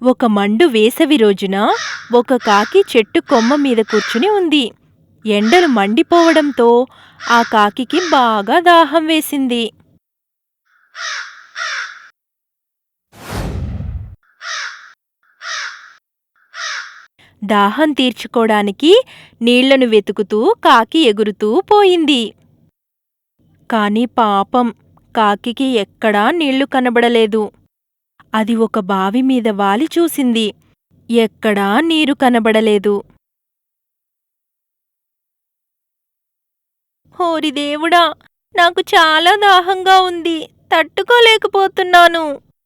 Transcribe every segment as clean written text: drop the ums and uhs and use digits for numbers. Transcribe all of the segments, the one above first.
ఒక మండు వేసవి రోజున ఒక కాకి చెట్టు కొమ్మ మీద కూర్చుని ఉంది. ఎండలు మండిపోవడంతో ఆ కాకికి బాగా దాహం వేసింది. దాహం తీర్చుకోడానికి నీళ్లను వెతుకుతూ కాకి ఎగురుతూ పోయింది. కాని పాపం, కాకికి ఎక్కడా నీళ్లు కనబడలేదు. అది ఒక బావి మీద వాలి చూసింది. ఎక్కడా నీరు కనబడలేదు. ఓరి దేవుడా! నాకు చాలా దాహంగా ఉంది, తట్టుకోలేకపోతున్నాను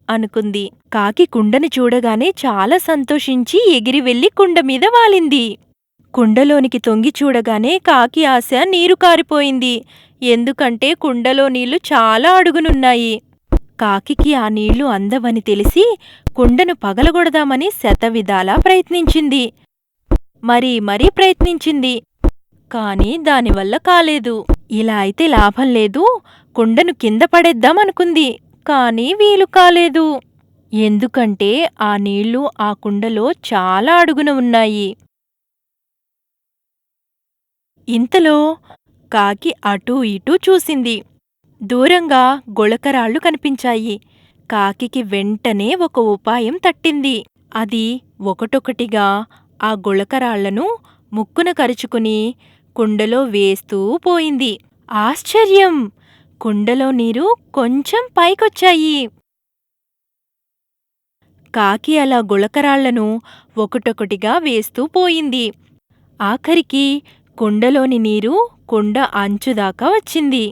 అనుకుంది. కాకి కుండని చూడగానే చాలా సంతోషించి ఎగిరి వెళ్లి కుండ మీద వాలింది. కుండలోనికి తొంగి చూడగానే కాకి ఆశ నీరు కారిపోయింది. ఎందుకంటే కుండలో నీళ్లు చాలా అడుగునున్నాయి. కాకికి ఆ నీళ్లు అందవని తెలిసి కుండను పగలగొడదామని శతవిధాలా ప్రయత్నించింది. మరీ ప్రయత్నించింది. కాని దానివల్ల కాలేదు. ఇలా అయితే లాభం లేదు, కుండను కింద పడేద్దామనుకుంది. కాని వీలు కాలేదు. ఎందుకంటే ఆ నీళ్లు ఆ కుండలో చాలా అడుగున ఉన్నాయి. ఇంతలో కాకి అటూ ఇటూ చూసింది. దూరంగా గుళకరాళ్ళు కనిపించాయి. కాకికి వెంటనే ఒక ఉపాయం తట్టింది. అది ఒకటొకటిగా ఆ గుళకరాళ్లను ముక్కున కరుచుకుని కుండలో వేస్తూ పోయింది. ఆశ్చర్యం! కుండలో నీరు కొంచెం పైకొచ్చాయి. కాకి అలా గుళకరాళ్లను ఒకటొకటిగా వేస్తూ పోయింది. ఆఖరికి కుండలోని నీరు కుండ అంచుదాకా వచ్చింది.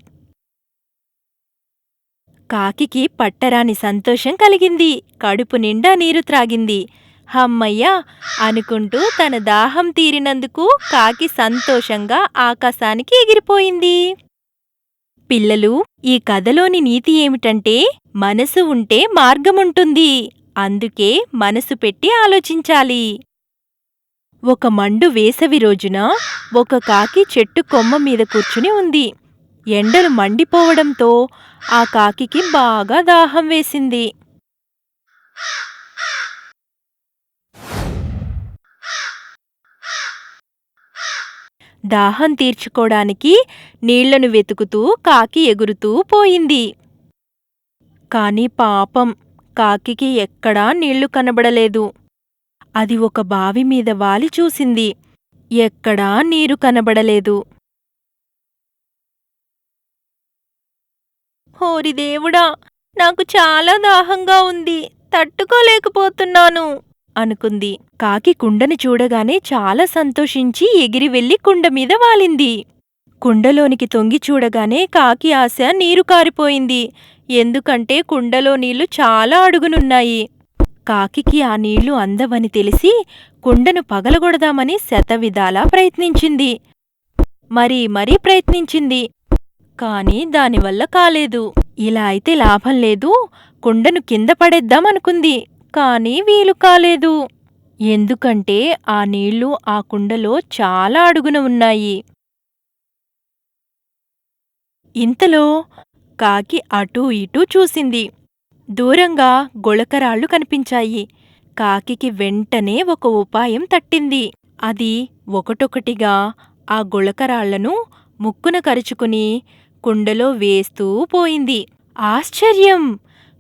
కాకికి పట్టరాని సంతోషం కలిగింది. కడుపు నిండా నీరు త్రాగింది. హమ్మయ్యా అనుకుంటూ తన దాహం తీరినందుకు కాకి సంతోషంగా ఆకాశానికి ఎగిరిపోయింది. పిల్లలు, ఈ కథలోని నీతి ఏమిటంటే, మనసు ఉంటే మార్గముంటుంది. అందుకే మనసు పెట్టి ఆలోచించాలి. ఒక మండు వేసవి రోజున ఒక కాకి చెట్టు కొమ్మ మీద కూర్చుని ఉంది. ఎండలు మండిపోవడంతో ఆ కాకికి బాగా దాహం వేసింది. దాహం తీర్చుకోడానికి నీళ్లను వెతుకుతూ కాకి ఎగురుతూ పోయింది. కాని పాపం, కాకికి ఎక్కడా నీళ్లు కనబడలేదు. అది ఒక బావి మీద వాలి చూసింది. ఎక్కడా నీరు కనబడలేదు. ఓరి దేవుడా! నాకు చాలా దాహంగా ఉంది, తట్టుకోలేకపోతున్నాను అనుకుంది. కాకి కుండని చూడగానే చాలా సంతోషించి ఎగిరి వెళ్లి కుండ మీద వాలింది. కుండలోనికి తొంగి చూడగానే కాకి ఆశ నీరు కారిపోయింది. ఎందుకంటే కుండలో నీళ్లు చాలా అడుగునున్నాయి. కాకికి ఆ నీళ్లు అందవని తెలిసి కుండను పగలగొడదామని శతవిధాలా ప్రయత్నించింది. మరీ ప్రయత్నించింది. కాని దానివల్ల కాలేదు. ఇలా అయితే లాభం లేదు, కుండను కింద పడేద్దామనుకుంది. కాని వీలు కాలేదు. ఎందుకంటే ఆ నీళ్లు ఆ కుండలో చాలా అడుగున ఉన్నాయి. ఇంతలో కాకి అటూ ఇటూ చూసింది. దూరంగా గుళకరాళ్ళు కనిపించాయి. కాకికి వెంటనే ఒక ఉపాయం తట్టింది. అది ఒకటొకటిగా ఆ గుళకరాళ్లను ముక్కున కరుచుకుని కుండలో వేస్తూ పోయింది. ఆశ్చర్యం!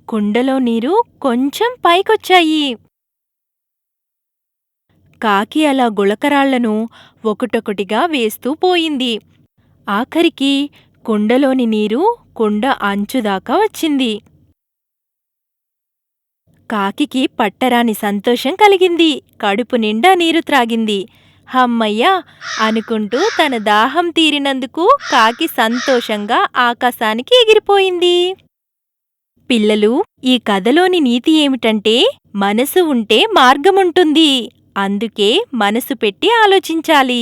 కుండలో నీరు కొంచెం పైకొచ్చాయి. కాకి అలా గుళకరాళ్లను ఒకటొకటిగా వేస్తూ పోయింది. ఆఖరికి కుండలోని నీరు కుండ అంచుదాకా వచ్చింది. కాకికి పట్టరాని సంతోషం కలిగింది. కడుపు నిండా నీరు త్రాగింది. హమ్మయ్యా అనుకుంటూ తన దాహం తీరినందుకు కాకి సంతోషంగా ఆకాశానికి ఎగిరిపోయింది. పిల్లలు, ఈ కథలోని నీతి ఏమిటంటే, మనసు ఉంటే మార్గముంటుంది. అందుకే మనసు పెట్టి ఆలోచించాలి.